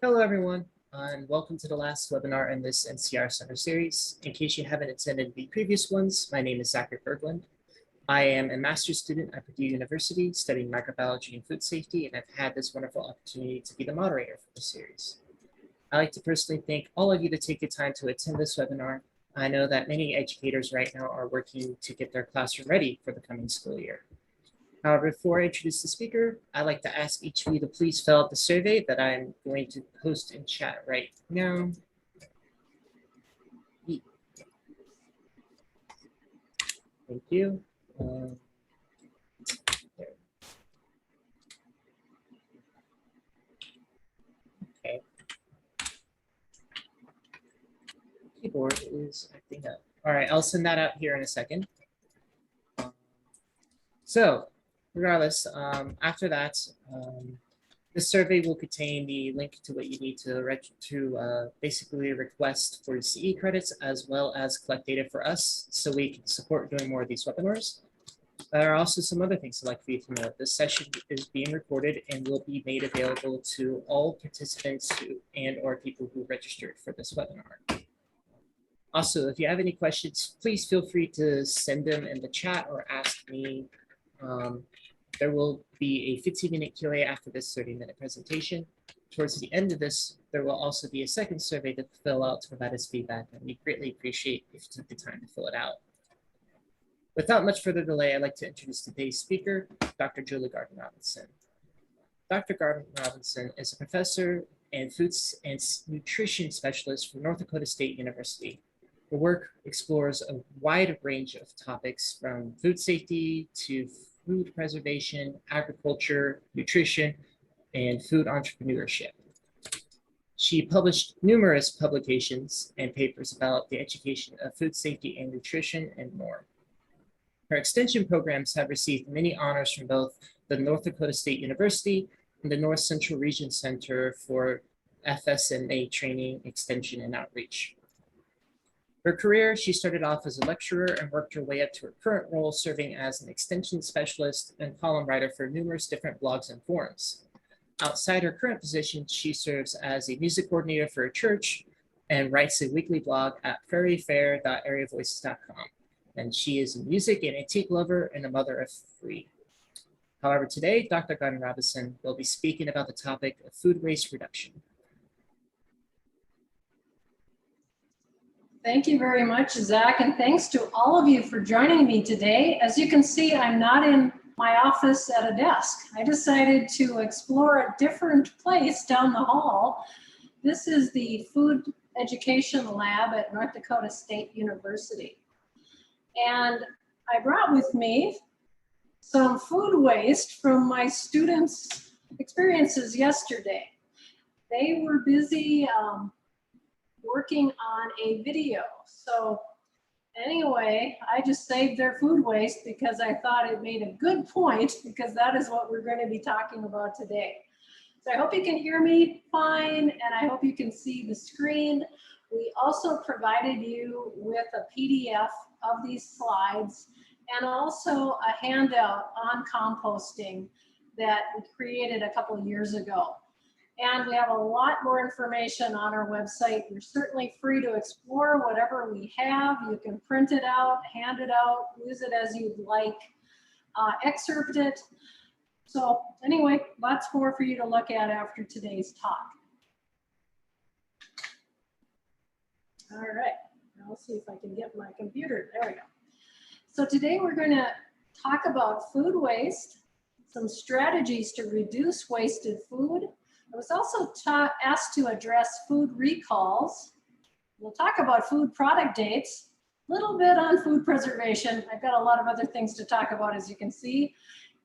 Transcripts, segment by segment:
Hello, everyone, and welcome to the last webinar in this NCR Summer Series. In case you haven't attended the previous ones, my name is Zachary Berglund. I am a master's student at Purdue University studying microbiology and food safety, and I've had this wonderful opportunity to be the moderator for the series. I'd like to personally thank all of you to take the time to attend this webinar. I know that many educators right now are working to get their classroom ready for the coming school year. However, before I introduce the speaker, I'd like to ask each of you to please fill out the survey that I'm going to post in chat right now. Thank you. Okay. Keyboard is acting up. All right, I'll send that out here in a second. So regardless, after that, the survey will contain the link to what you need to basically request for CE credits, as well as collect data for us so we can support doing more of these webinars. There are also some other things I'd like for you to know. This session is being recorded and will be made available to all participants and/or people who registered for this webinar. Also, if you have any questions, please feel free to send them in the chat or ask me. There will be a 15-minute Q&A after this 30-minute presentation. Towards the end of this, there will also be a second survey to fill out to provide us feedback, and we greatly appreciate if you took the time to fill it out. Without much further delay, I'd like to introduce today's speaker, Dr. Julie Garden-Robinson. Dr. Garden-Robinson is a professor and foods and nutrition specialist from North Dakota State University. Her work explores a wide range of topics from food safety to food preservation, agriculture, nutrition, and food entrepreneurship. She published numerous publications and papers about the education of food safety and nutrition and more. Her extension programs have received many honors from both the North Dakota State University and the North Central Region Center for FSMA Training, Extension, and Outreach. Her career, she started off as a lecturer and worked her way up to her current role serving as an extension specialist and column writer for numerous different blogs and forums. Outside her current position, she serves as a music coordinator for a church and writes a weekly blog at prairiefair.areavoices.com. And she is a music and antique lover and a mother of 3. However, today, Dr. Garden-Robinson will be speaking about the topic of food waste reduction. Thank you very much, Zach, and thanks to all of you for joining me today. As you can see, I'm not in my office at a desk. I decided to explore a different place down the hall. This is the Food Education Lab at North Dakota State University. And I brought with me some food waste from my students' experiences yesterday. They were busy working on a video. So anyway, I just saved their food waste because I thought it made a good point, because that is what we're going to be talking about today. So I hope you can hear me fine, and I hope you can see the screen. We also provided you with a PDF of these slides and also a handout on composting that we created a couple of years ago. And we have a lot more information on our website. You're certainly free to explore whatever we have. You can print it out, hand it out, use it as you'd like, excerpt it. So anyway, lots more for you to look at after today's talk. All right, I'll see if I can get my computer. There we go. So today we're going to talk about food waste, some strategies to reduce wasted food. I was also asked to address food recalls. We'll talk about food product dates, a little bit on food preservation. I've got a lot of other things to talk about, as you can see,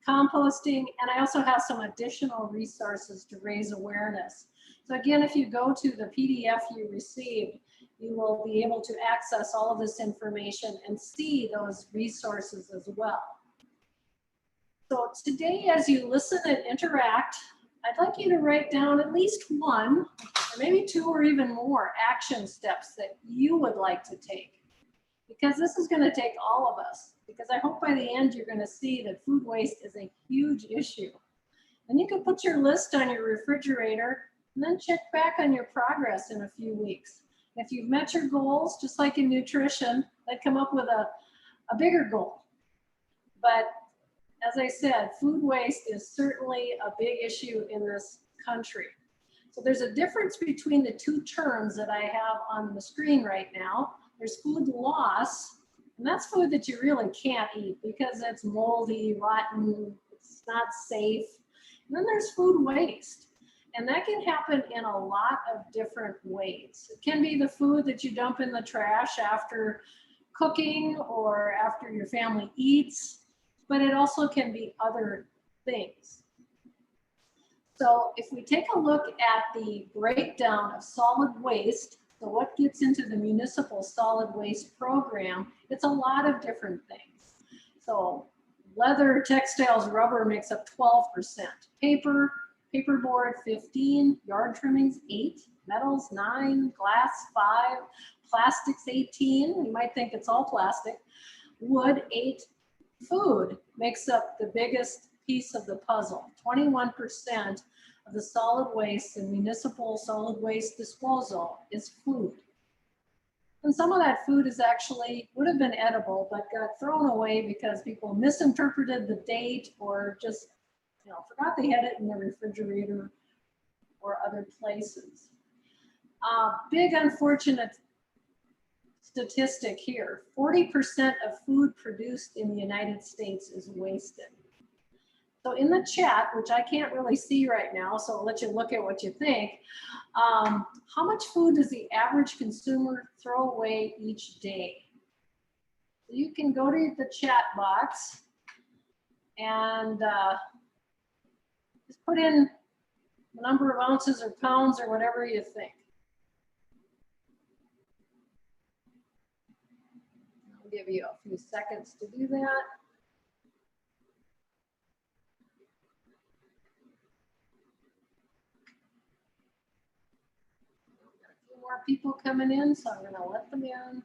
composting, and I also have some additional resources to raise awareness. So again, if you go to the PDF you received, you will be able to access all of this information and see those resources as well. So today, as you listen and interact, I'd like you to write down at least one, or maybe 2 or even more action steps that you would like to take. Because this is going to take all of us. Because I hope by the end you're going to see that food waste is a huge issue. And you can put your list on your refrigerator, And then check back on your progress in a few weeks. If you've met your goals, just like in nutrition, then come up with a bigger goal. But as I said, food waste is certainly a big issue in this country. So there's a difference between the two terms that I have on the screen right now. There's food loss, and that's food that you really can't eat because it's moldy, rotten, it's not safe. And then there's food waste. And that can happen in a lot of different ways. It can be the food that you dump in the trash after cooking or after your family eats, but it also can be other things. So if we take a look at the breakdown of solid waste, so what gets into the municipal solid waste program, it's a lot of different things. So leather, textiles, rubber makes up 12%. Paper, paperboard 15, yard trimmings 8, metals 9, glass 5, plastics 18. You might think it's all plastic. Wood 8. Food makes up the biggest piece of the puzzle. 21% of the solid waste in municipal solid waste disposal is food. And some of that food is actually would have been edible, but got thrown away because people misinterpreted the date or just forgot they had it in the refrigerator or other places. Big unfortunate statistic here, 40% of food produced in the United States is wasted. So in the chat, which I can't really see right now, so I'll let you look at what you think, how much food does the average consumer throw away each day? So you can go to the chat box and just put in the number of ounces or pounds or whatever you think. I'll give you a few seconds to do that. Got a few more people coming in, so I'm going to let them in.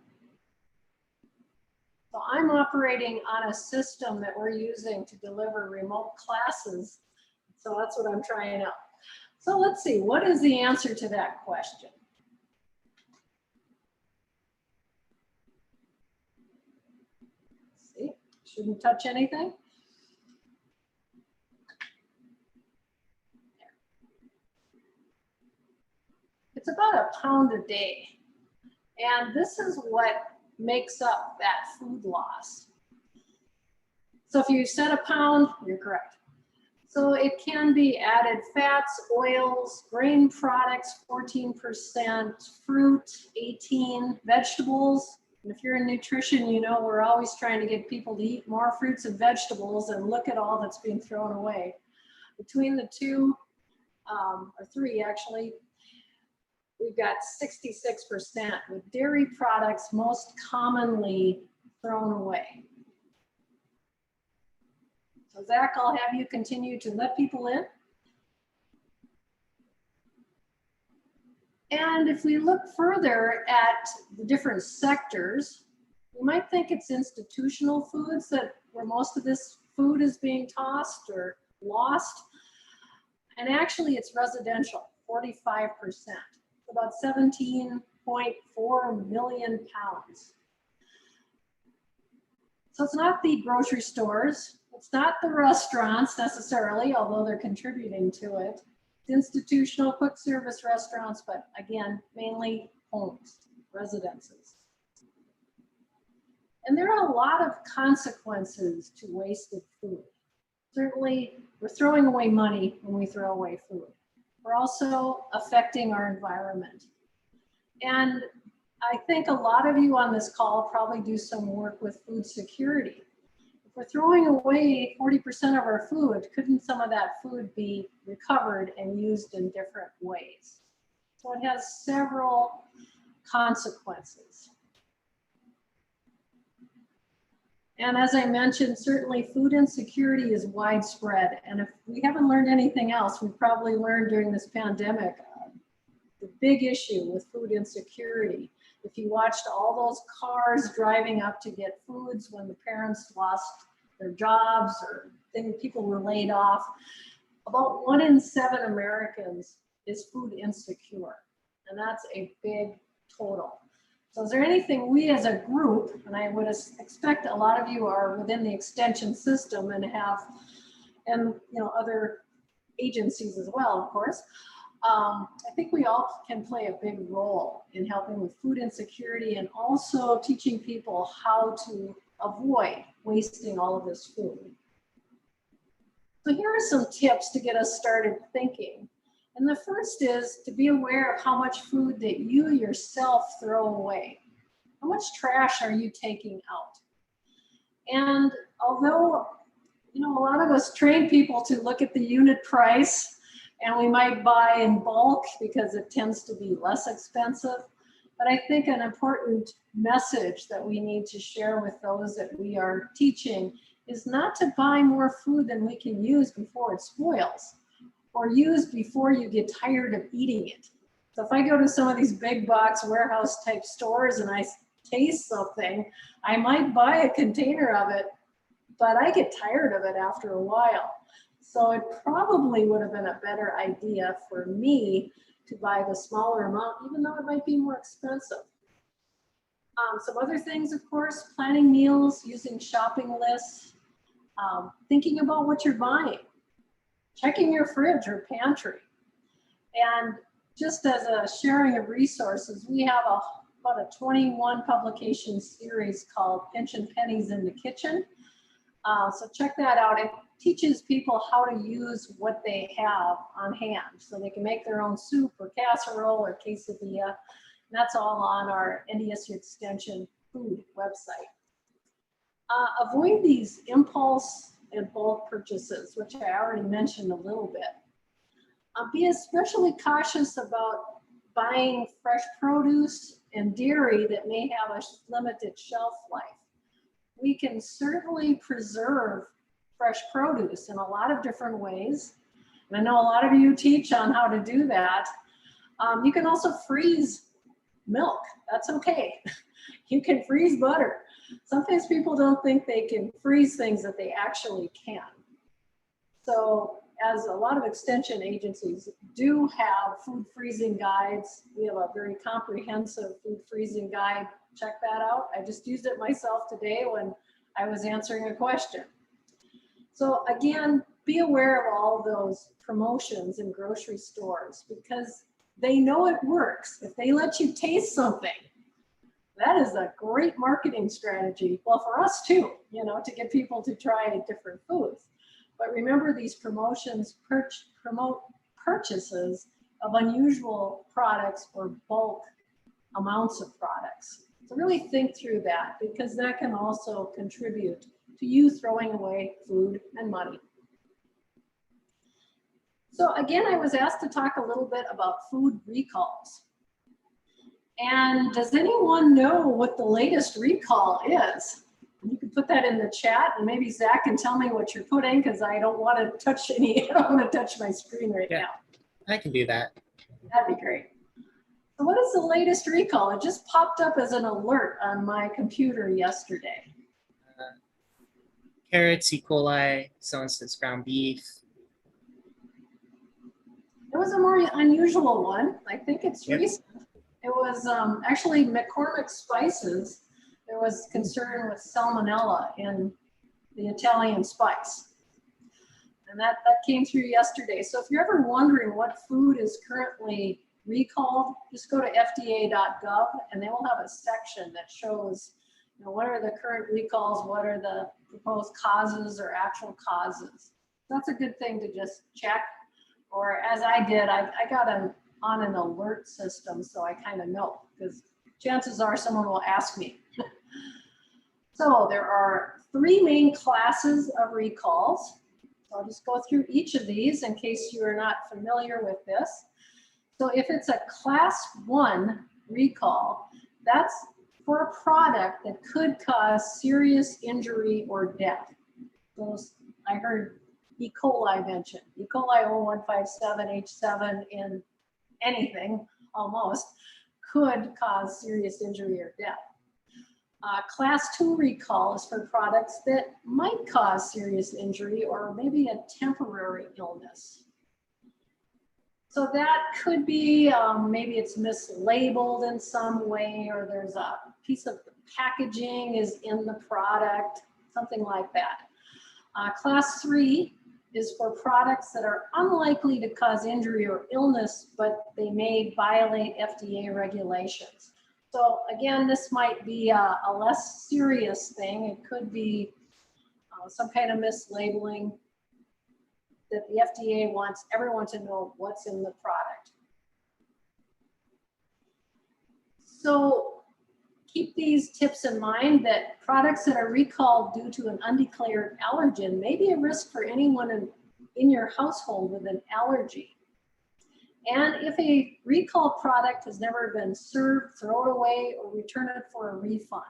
So I'm operating on a system that we're using to deliver remote classes. So that's what I'm trying out. So let's see, what is the answer to that question? See, shouldn't touch anything. It's about a pound a day. And this is what makes up that food loss. So if you said a pound, you're correct. So it can be added fats, oils, grain products, 14%, fruit, 18%, vegetables. And if you're in nutrition, you know we're always trying to get people to eat more fruits and vegetables, and look at all that's being thrown away. Between the two, or three actually, we've got 66%, with dairy products most commonly thrown away. So Zach, I'll have you continue to let people in. And if we look further at the different sectors, you might think it's institutional foods that where most of this food is being tossed or lost. And actually it's residential, 45%, about 17.4 million pounds. So it's not the grocery stores, it's not the restaurants necessarily, although they're contributing to it. It's institutional quick service restaurants, but again, mainly homes, residences. And there are a lot of consequences to wasted food. Certainly, we're throwing away money when we throw away food. We're also affecting our environment. And I think a lot of you on this call probably do some work with food security. If we're throwing away 40% of our food, couldn't some of that food be recovered and used in different ways? So it has several consequences. And as I mentioned, certainly food insecurity is widespread. And if we haven't learned anything else, we've probably learned during this pandemic, the big issue with food insecurity. If you watched all those cars driving up to get foods when the parents lost their jobs or people were laid off, about 1 in 7 Americans is food insecure, and that's a big total. So is there anything we as a group, and I would expect a lot of you are within the extension system and have, and other agencies as well, of course. I think we all can play a big role in helping with food insecurity and also teaching people how to avoid wasting all of this food. So here are some tips to get us started thinking. And the first is to be aware of how much food that you yourself throw away. How much trash are you taking out? And although, a lot of us train people to look at the unit price, and we might buy in bulk because it tends to be less expensive. But I think an important message that we need to share with those that we are teaching is not to buy more food than we can use before it spoils, or use before you get tired of eating it. So if I go to some of these big box warehouse type stores and I taste something, I might buy a container of it, but I get tired of it after a while. So it probably would have been a better idea for me to buy the smaller amount, even though it might be more expensive. Some other things, of course, planning meals, using shopping lists, thinking about what you're buying, checking your fridge or pantry. And just as a sharing of resources, we have about a 21 publication series called Pinch and Pennies in the Kitchen. So check that out. It teaches people how to use what they have on hand. So they can make their own soup or casserole or quesadilla. And that's all on our NDSU Extension food website. Avoid these impulse and bulk purchases, which I already mentioned a little bit. Be especially cautious about buying fresh produce and dairy that may have a limited shelf life. We can certainly preserve fresh produce in a lot of different ways. And I know a lot of you teach on how to do that. You can also freeze milk. That's okay. You can freeze butter. Sometimes people don't think they can freeze things that they actually can. So as a lot of extension agencies do have food freezing guides, we have a very comprehensive food freezing guide. Check that out. I just used it myself today when I was answering a question. So again, be aware of all those promotions in grocery stores because they know it works. If they let you taste something, that is a great marketing strategy. Well, for us too, to get people to try different foods. But remember, these promotions promote purchases of unusual products or bulk amounts of products. So really think through that because that can also contribute to you throwing away food and money. So again, I was asked to talk a little bit about food recalls. And does anyone know what the latest recall is? You can put that in the chat and maybe Zach can tell me what you're putting because I don't want to touch I don't want to touch my screen right now. I can do that. That'd be great. So what is the latest recall? It just popped up as an alert on my computer yesterday. Carrots, E. coli, someone says ground beef. It was a more unusual one. I think it's recent. It was actually McCormick Spices. There was concern with salmonella in the Italian spice. And that came through yesterday. So if you're ever wondering what food is currently recalled, just go to fda.gov and they will have a section that shows what are the current recalls, what are the proposed causes or actual causes. That's a good thing to just check. Or as I did, I got on an alert system so I kind of know because chances are someone will ask me. So there are 3 main classes of recalls. So I'll just go through each of these in case you are not familiar with this. So if it's a class 1 recall, that's for a product that could cause serious injury or death. Those I heard E. coli mentioned. E. coli 0157H7 in anything almost could cause serious injury or death. Class 2 recall is for products that might cause serious injury or maybe a temporary illness. So So that could be, maybe it's mislabeled in some way, or there's a piece of packaging is in the product, something like that. Class 3 is for products that are unlikely to cause injury or illness, but they may violate FDA regulations. So again, this might be a less serious thing. It could be some kind of mislabeling that the FDA wants everyone to know what's in the product. So keep these tips in mind, that products that are recalled due to an undeclared allergen may be a risk for anyone in your household with an allergy. And if a recalled product has never been served, throw it away or return it for a refund.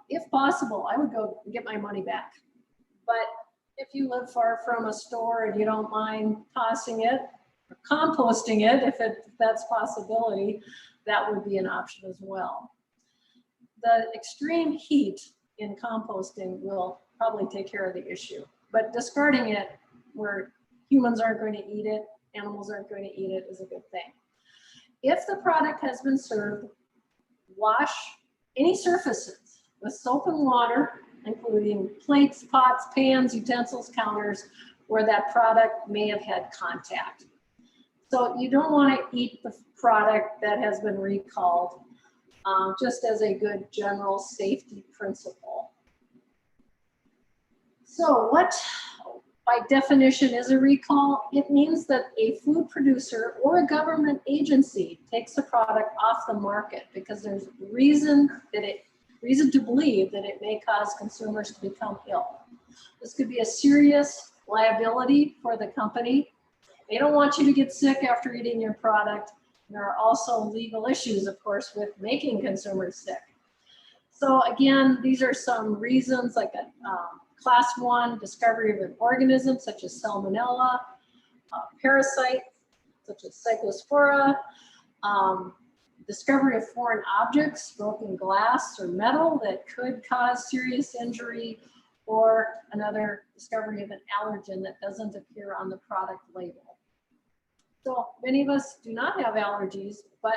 If possible, I would go get my money back. But if you live far from a store and you don't mind tossing it, or composting it, if that's a possibility, that would be an option as well. The extreme heat in composting will probably take care of the issue, but discarding it where humans aren't going to eat it, animals aren't going to eat it, is a good thing. If the product has been served, wash any surfaces with soap and water, including plates, pots, pans, utensils, counters, where that product may have had contact. So you don't want to eat the product that has been recalled, just as a good general safety principle. So what, by definition, is a recall? It means that a food producer or a government agency takes a product off the market because there's reason to believe that it may cause consumers to become ill. This could be a serious liability for the company. They don't want you to get sick after eating your product. There are also legal issues, of course, with making consumers sick. So again, these are some reasons, like a class 1 discovery of an organism such as salmonella, parasite such as cyclospora, discovery of foreign objects, broken glass or metal that could cause serious injury, or another discovery of an allergen that doesn't appear on the product label. So many of us do not have allergies, but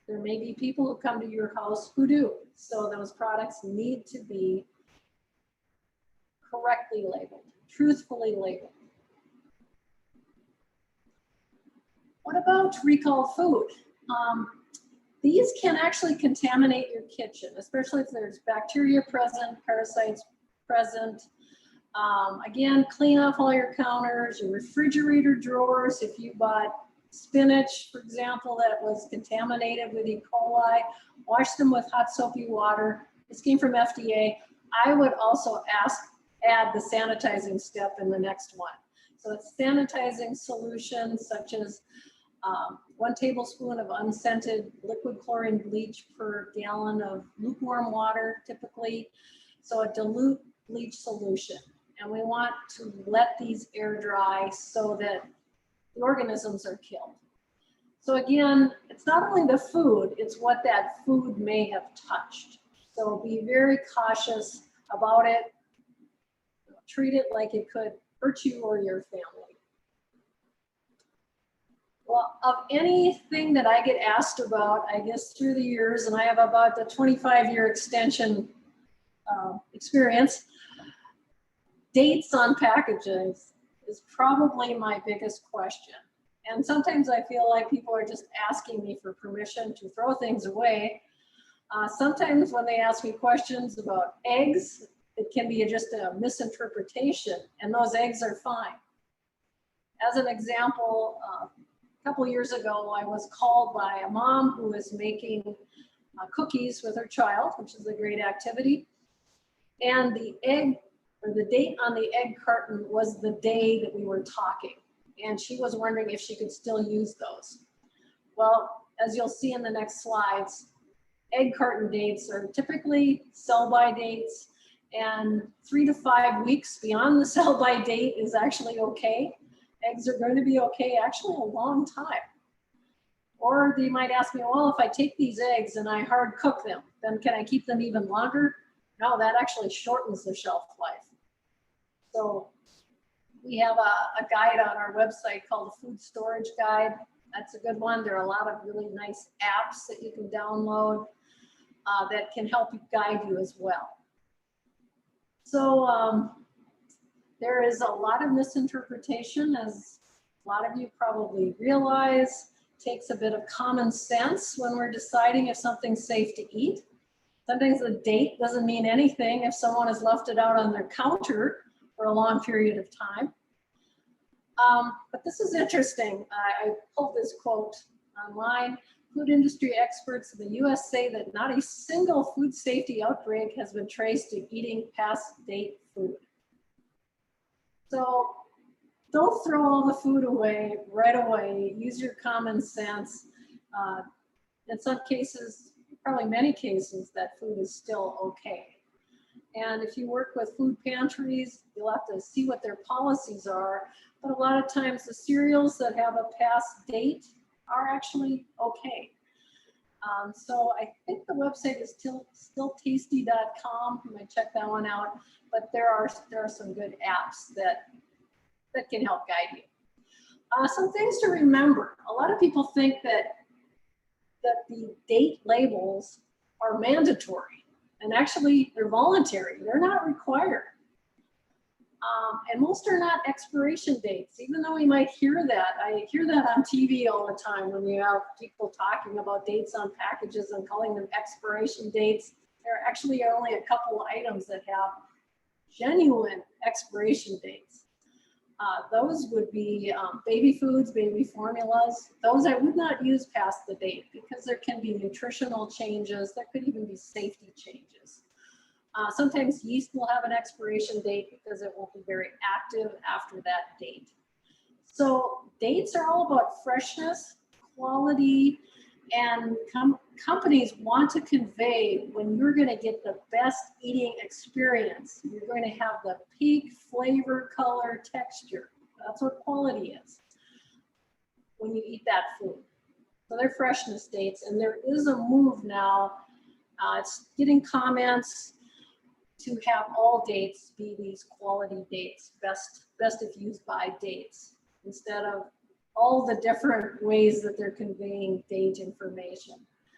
there may be people who come to your house who do. So those products need to be correctly labeled, truthfully labeled. What about recalled food? These can actually contaminate your kitchen, especially if there's bacteria present, parasites present. Again, clean off all your counters, your refrigerator drawers. If you bought spinach, for example, that was contaminated with E. coli, wash them with hot soapy water. This came from FDA. I would also add the sanitizing step in the next one. So it's sanitizing solutions such as 1 tablespoon of unscented liquid chlorine bleach per gallon of lukewarm water, typically. So a dilute bleach solution. And we want to let these air dry so that the organisms are killed. So again, it's not only the food, it's what that food may have touched. So be very cautious about it. Treat it like it could hurt you or your family. Well, of anything that I get asked about, I guess through the years, and I have about a 25-year extension experience, dates on packages is probably my biggest question. And sometimes I feel like people are just asking me for permission to throw things away. Sometimes when they ask me questions about eggs, it can be just a misinterpretation, and those eggs are fine. As an example, a couple years ago, I was called by a mom who was making cookies with her child, which is a great activity. And the egg, or the date on the egg carton, was the day that we were talking. And she was wondering if she could still use those. Well, as you'll see in the next slides, egg carton dates are typically sell-by dates, and 3 to 5 weeks beyond the sell-by date is actually okay. Eggs are going to be okay actually a long time. Or they might ask me, well, if I take these eggs and I hard cook them, then can I keep them even longer? No, that actually shortens the shelf life. So We have a guide on our website called the Food Storage Guide. That's a good one. There are a lot of really nice apps that you can download that can help you guide you as well. So there is a lot of misinterpretation, as a lot of you probably realize. It takes a bit of common sense when we're deciding if something's safe to eat. Sometimes the date doesn't mean anything if someone has left it out on their counter for a long period of time. But this is interesting. I pulled this quote online. Food industry experts in the US say that not a single food safety outbreak has been traced to eating past date food. So don't throw all the food away right away. Use your common sense. In some cases, probably many cases, that food is still okay. And if you work with food pantries, you'll have to see what their policies are. But a lot of times the cereals that have a past date are actually okay. So I think the website is stilltasty.com. You might check that one out. But there are some good apps that can help guide you. Some things to remember. A lot of people think that the date labels are mandatory, and actually they're voluntary. They're not required. And most are not expiration dates, even though we might hear that. I hear that on TV all the time when you have people talking about dates on packages and calling them expiration dates. There actually are only a couple of items that have genuine expiration dates. Those would be baby foods, baby formulas. Those I would not use past the date because there can be nutritional changes. There could even be safety changes. Sometimes yeast will have an expiration date because it won't be very active after that date. So dates are all about freshness, quality, and companies want to convey when you're going to get the best eating experience. You're going to have the peak flavor, color, texture. That's what quality is when you eat that food. So they're freshness dates, and there is a move now. It's getting comments to have all dates be these quality dates, best if used by dates, instead of all the different ways that they're conveying date information.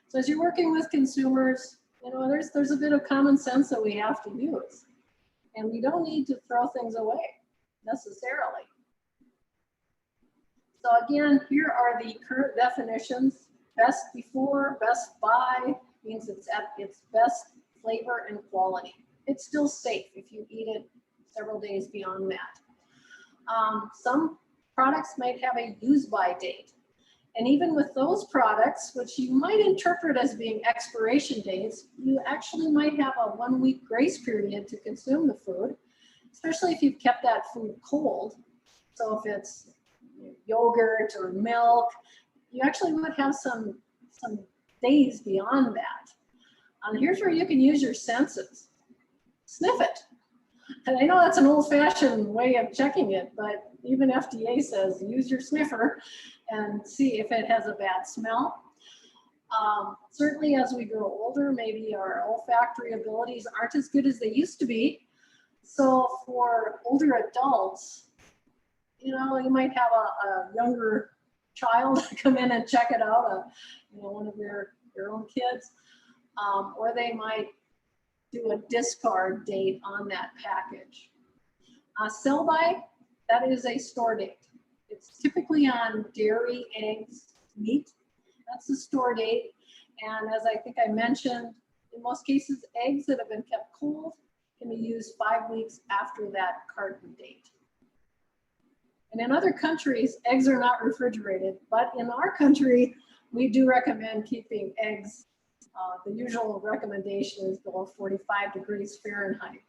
So as you're working with consumers, you know, there's a bit of common sense that we have to use. And we don't need to throw things away necessarily. So again, here are the current definitions. Best before, best by means it's at its best flavor and quality. It's still safe if you eat it several days beyond that. Some products might have a use by date. And even with those products, which you might interpret as being expiration dates, you actually might have a 1 week grace period to consume the food, especially if you've kept that food cold. So if it's yogurt or milk, you actually would have some days beyond that. Here's where you can use your senses. Sniff it. And I know that's an old-fashioned way of checking it, but even FDA says use your sniffer and see if it has a bad smell. Certainly as we grow older, maybe our olfactory abilities aren't as good as they used to be. So for older adults, you know, you might have a younger child come in and check it out, you know, one of your own kids, or they might do a discard date on that package. Sell by, that is a store date. It's typically on dairy, eggs, meat. That's the store date. And as I think I mentioned, in most cases, eggs that have been kept cold can be used 5 weeks after that carton date. And in other countries, eggs are not refrigerated, but in our country, we do recommend keeping eggs. The usual recommendation is below 45 degrees Fahrenheit.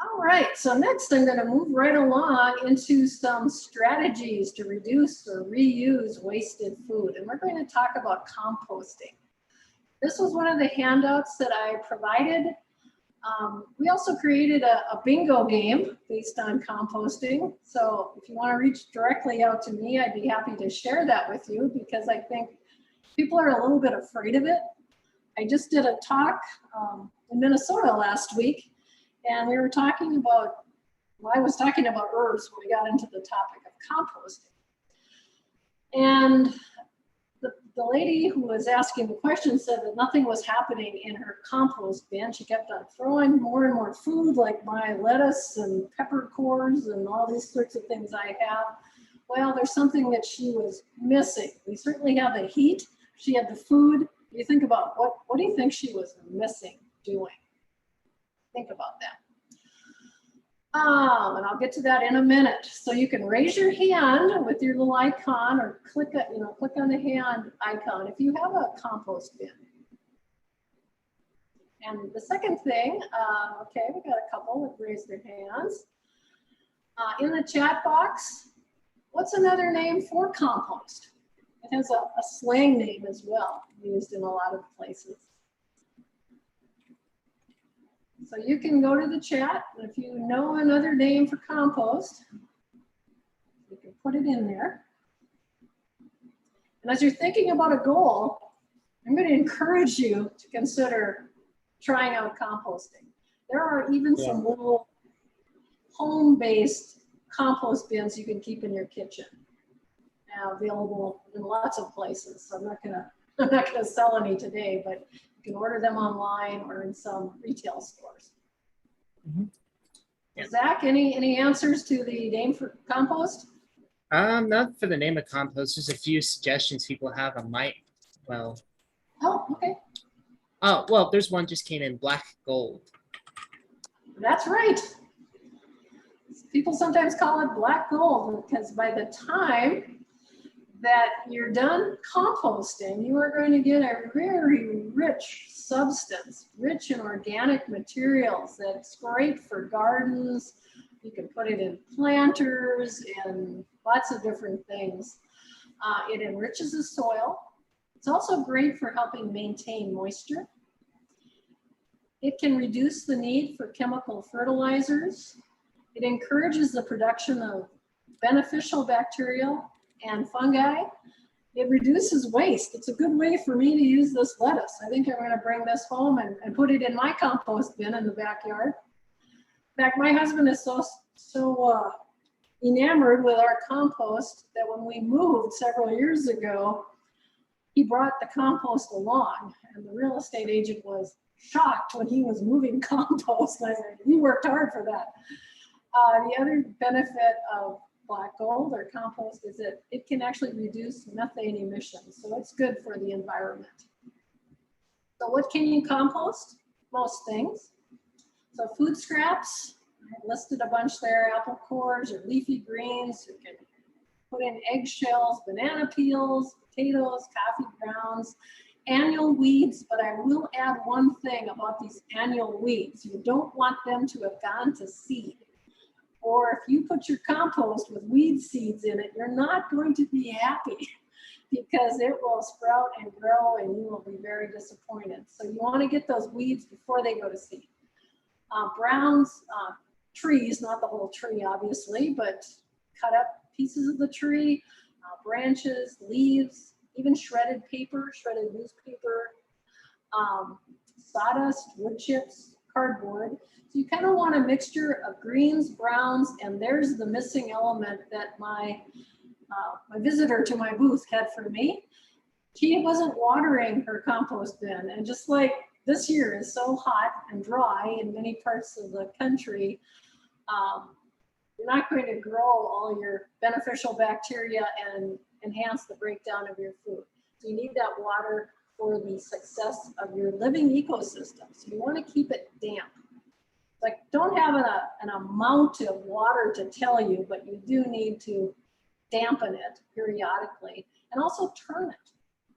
All right, so next I'm going to move right along into some strategies to reduce or reuse wasted food. And we're going to talk about composting. This was one of the handouts that I provided. We also created a bingo game based on composting. So if you want to reach directly out to me, I'd be happy to share that with you because I think people are a little bit afraid of it. I just did a talk in Minnesota last week, and we were talking about Well, I was talking about herbs when we got into the topic of composting. And the lady who was asking the question said that nothing was happening in her compost bin. She kept on throwing more and more food, like my lettuce and peppercorns and all these sorts of things I have. Well, there's something that she was missing. We certainly have the heat. She had the food. You think about what do you think she was missing doing? Think about that. And I'll get to that in a minute. So you can raise your hand with your little icon or click on the hand icon if you have a compost bin. And the second thing, okay, we got a couple that raised their hands. In the chat box, what's another name for compost? It has a slang name as well, used in a lot of places. So you can go to the chat, and if you know another name for compost, you can put it in there. And as you're thinking about a goal, I'm going to encourage you to consider trying out composting. There are even some little home-based compost bins you can keep in your kitchen, now available in lots of places. So I'm not gonna sell any today, but you can order them online or in some retail stores. Mm-hmm. Yeah. Zach, any answers to the name for compost? Not for the name of compost. There's a few suggestions people have. Oh, okay. Oh, well, there's one just came in, black gold. That's right. People sometimes call it black gold because by the time that you're done composting, you are going to get a very rich substance, rich in organic materials that's great for gardens. You can put it in planters and lots of different things. It enriches the soil. It's also great for helping maintain moisture. It can reduce the need for chemical fertilizers. It encourages the production of beneficial bacteria and fungi. It reduces waste. It's a good way for me to use this lettuce. I think I'm going to bring this home and put it in my compost bin in the backyard. In fact, my husband is so enamored with our compost that when we moved several years ago, he brought the compost along, and the real estate agent was shocked when he was moving compost. And I said, you worked hard for that. The other benefit of black gold or compost is that it can actually reduce methane emissions. So it's good for the environment. So what can you compost? Most things. So food scraps, I listed a bunch there, apple cores or leafy greens. You can put in eggshells, banana peels, potatoes, coffee grounds, annual weeds, but I will add one thing about these annual weeds. You don't want them to have gone to seed. Or if you put your compost with weed seeds in it, you're not going to be happy because it will sprout and grow and you will be very disappointed. So you want to get those weeds before they go to seed. Browns, trees, not the whole tree obviously, but cut up pieces of the tree, branches, leaves, even shredded paper, shredded newspaper, sawdust, wood chips, cardboard. So you kind of want a mixture of greens, browns, and there's the missing element that my visitor to my booth had for me. She wasn't watering her compost bin, and just like this year is so hot and dry in many parts of the country, you're not going to grow all your beneficial bacteria and enhance the breakdown of your food. So you need that water for the success of your living ecosystem. So you want to keep it damp. Like, don't have an amount of water to tell you, but you do need to dampen it periodically and also turn it.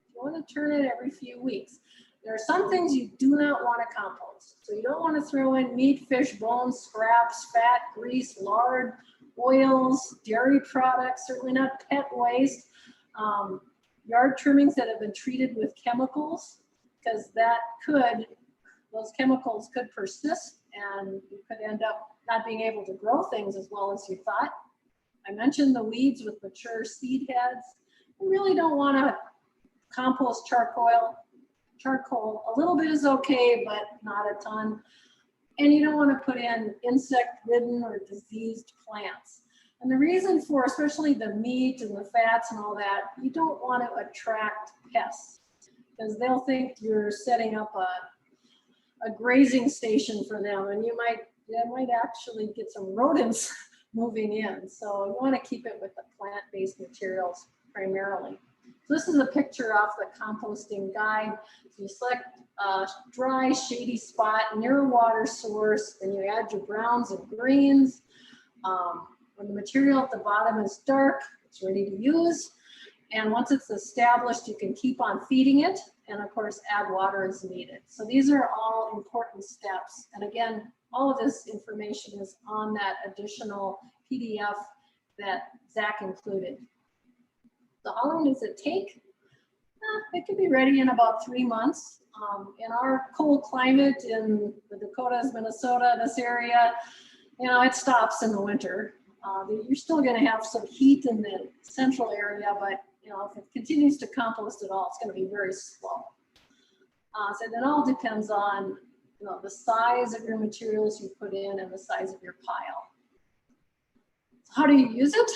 You want to turn it every few weeks. There are some things you do not want to compost. So you don't want to throw in meat, fish, bones, scraps, fat, grease, lard, oils, dairy products, certainly not pet waste, yard trimmings that have been treated with chemicals, because those chemicals could persist and you could end up not being able to grow things as well as you thought. I mentioned the weeds with mature seed heads. You really don't want to compost charcoal. A little bit is okay, but not a ton. And you don't want to put in insect-ridden or diseased plants. And the reason for, especially the meat and the fats and all that, you don't want to attract pests because they'll think you're setting up a grazing station for them, and you might actually get some rodents moving in. So you want to keep it with the plant-based materials primarily. So this is a picture off the composting guide. So you select a dry, shady spot near a water source, then you add your browns and greens. When the material at the bottom is dark, it's ready to use. And once it's established, you can keep on feeding it, and of course add water as needed. So these are all important steps. And again, all of this information is on that additional PDF that Zach included. So how long does it take? It could be ready in about 3 months. In our cold climate in the Dakotas, Minnesota, this area, it stops in the winter. You're still going to have some heat in the central area, but if it continues to compost at all, it's going to be very slow. So it all depends on the size of your materials you put in and the size of your pile. So how do you use it?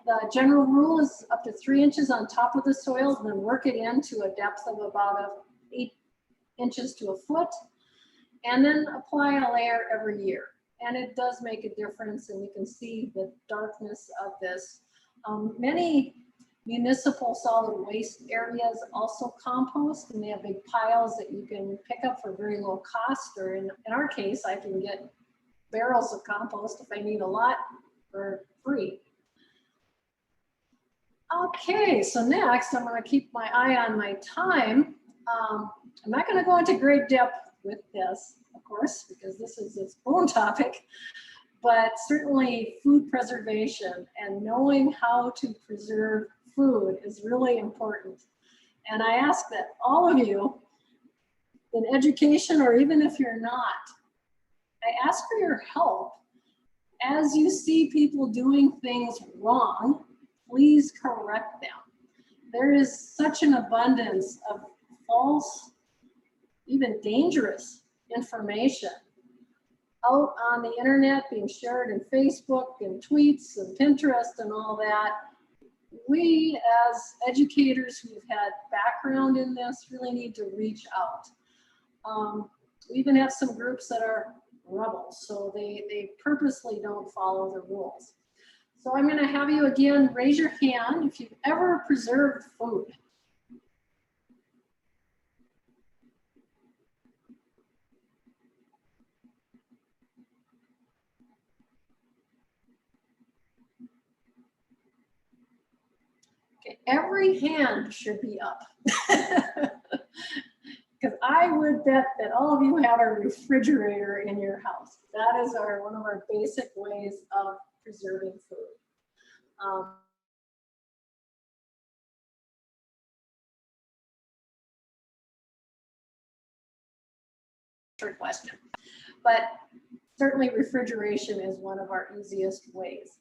The general rule is up to 3 inches on top of the soil, and then work it into a depth of about 8 inches to a foot, and then apply a layer every year. And it does make a difference, and you can see the darkness of this. Many municipal solid waste areas also compost, and they have big piles that you can pick up for very low cost, or in our case, I can get barrels of compost if I need a lot for free. Okay, so next I'm going to keep my eye on my time. I'm not going to go into great depth with this, of course, because this is its own topic, but certainly food preservation and knowing how to preserve food is really important. And I ask that all of you in education, or even if you're not, I ask for your help. As you see people doing things wrong, please correct them. There is such an abundance of false, even dangerous information out on the internet being shared in Facebook and tweets and Pinterest and all that. We as educators who've had background in this really need to reach out. We even have some groups that are rebels, so they purposely don't follow the rules. So I'm going to have you again raise your hand if you've ever preserved food. Okay, every hand should be up. Because I would bet that all of you have a refrigerator in your house. That is one of our basic ways of preserving food. Short question, but certainly refrigeration is one of our easiest ways.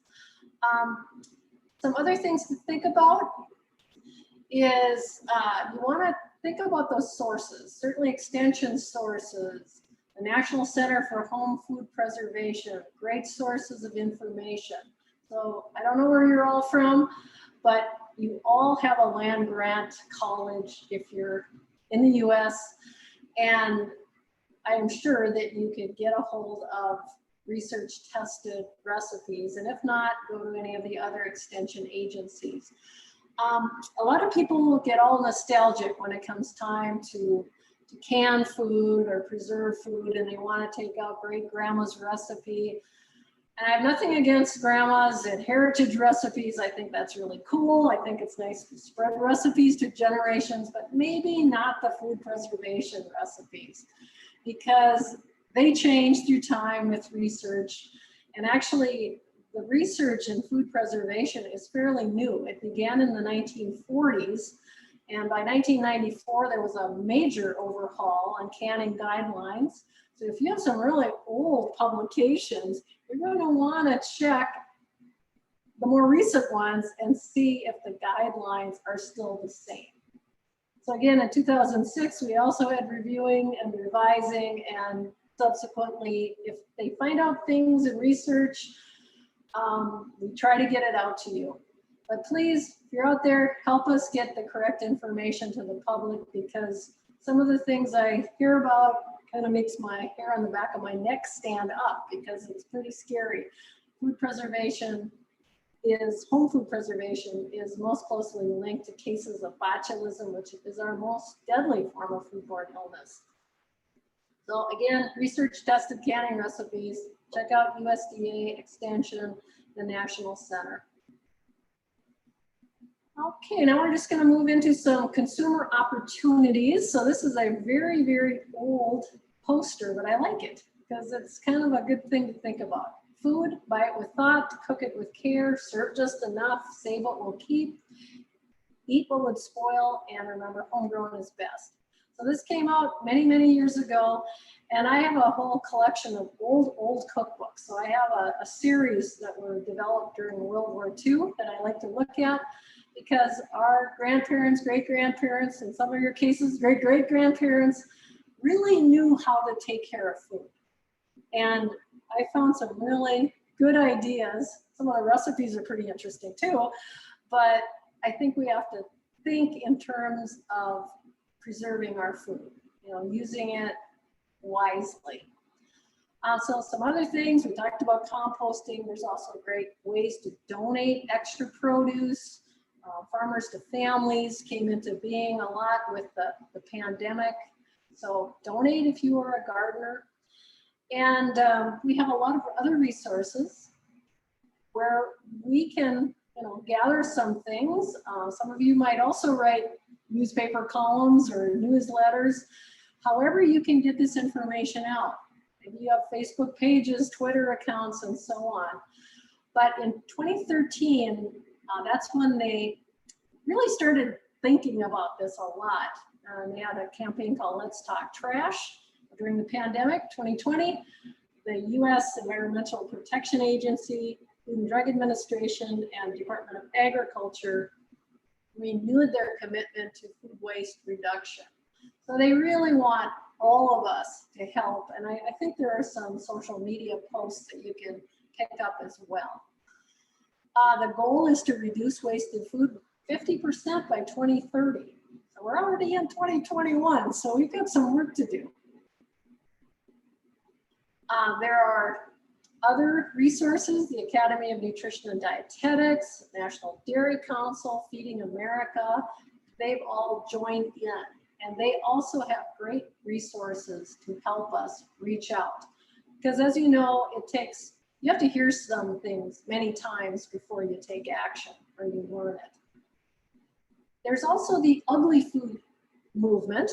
Some other things to think about is you want to think about those sources, certainly extension sources, the National Center for Home Food Preservation, great sources of information. So I don't know where you're all from, but you all have a land grant college if you're in the US, and I am sure that you could get a hold of research tested recipes, and if not, go to any of the other extension agencies. A lot of people will get all nostalgic when it comes time to can food or preserve food, and they want to take out great grandma's recipe. And I have nothing against grandmas and heritage recipes. I think that's really cool. I think it's nice to spread recipes to generations, but maybe not the food preservation recipes, because they change through time with research. And actually, the research in food preservation is fairly new. It began in the 1940s, and by 1994, there was a major overhaul on canning guidelines. So if you have some really old publications, you're going to want to check the more recent ones and see if the guidelines are still the same. So again, in 2006, we also had reviewing and revising, and subsequently, if they find out things in research, we try to get it out to you. But please, if you're out there, help us get the correct information to the public, because some of the things I hear about kind of makes my hair on the back of my neck stand up, because it's pretty scary. Food preservation home food preservation is most closely linked to cases of botulism, which is our most deadly form of foodborne illness. So again, research tested canning recipes, check out USDA Extension, the National Center. Okay, now we're just going to move into some consumer opportunities. So this is a very, very old poster, but I like it because it's kind of a good thing to think about. Food, buy it with thought, cook it with care, serve just enough, save what will keep, eat what would spoil, and remember, homegrown is best. So this came out many, many years ago, and I have a whole collection of old cookbooks. So I have a series that were developed during World War II that I like to look at, because our grandparents, great-grandparents, in some of your cases, great-great-grandparents, really knew how to take care of food. And I found some really good ideas. Some of the recipes are pretty interesting too, but I think we have to think in terms of preserving our food, using it wisely. So some other things, we talked about composting. There's also great ways to donate extra produce. Farmers to families came into being a lot with the pandemic. So donate if you are a gardener. And we have a lot of other resources where we can, gather some things. Some of you might also write newspaper columns or newsletters. However you can get this information out. Maybe you have Facebook pages, Twitter accounts, and so on. But in 2013, that's when they really started thinking about this a lot. They had a campaign called Let's Talk Trash. During the pandemic, 2020, the U.S. Environmental Protection Agency, Food and Drug Administration, and Department of Agriculture renewed their commitment to food waste reduction. So they really want all of us to help, and I think there are some social media posts that you can pick up as well. The goal is to reduce wasted food 50% by 2030. So we're already in 2021, so we've got some work to do. There are other resources, the Academy of Nutrition and Dietetics, National Dairy Council, Feeding America. They've all joined in, and they also have great resources to help us reach out. Because as you know, you have to hear some things many times before you take action or you learn it. There's also the ugly food movement.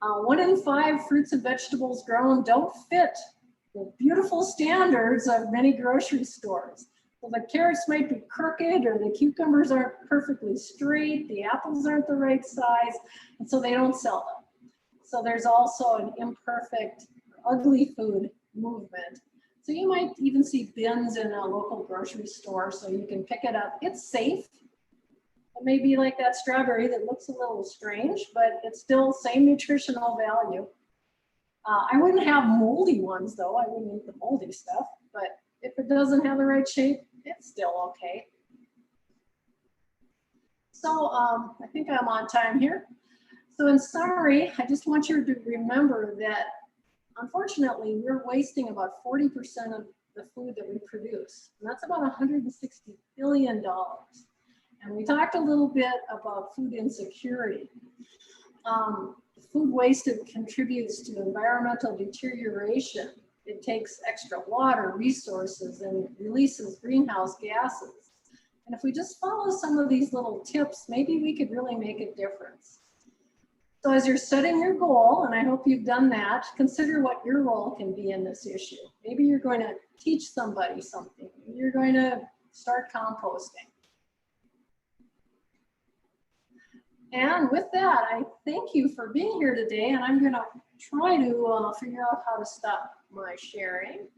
1 in 5 fruits and vegetables grown don't fit the beautiful standards of many grocery stores. So the carrots might be crooked, or the cucumbers aren't perfectly straight, the apples aren't the right size, and so they don't sell them. So there's also an imperfect, ugly food movement. So you might even see bins in a local grocery store so you can pick it up. It's safe. It may be like that strawberry that looks a little strange, but it's still same nutritional value. I wouldn't have moldy ones though. I wouldn't eat the moldy stuff, but if it doesn't have the right shape, it's still okay. So I think I'm on time here. So in summary, I just want you to remember that unfortunately, we're wasting about 40% of the food that we produce. And that's about $160 billion. And we talked a little bit about food insecurity. Food waste contributes to environmental deterioration. It takes extra water, resources, and releases greenhouse gases. And if we just follow some of these little tips, maybe we could really make a difference. So as you're setting your goal, and I hope you've done that, consider what your role can be in this issue. Maybe you're going to teach somebody something. Maybe you're going to start composting. And with that, I thank you for being here today, and I'm going to try to figure out how to stop my sharing.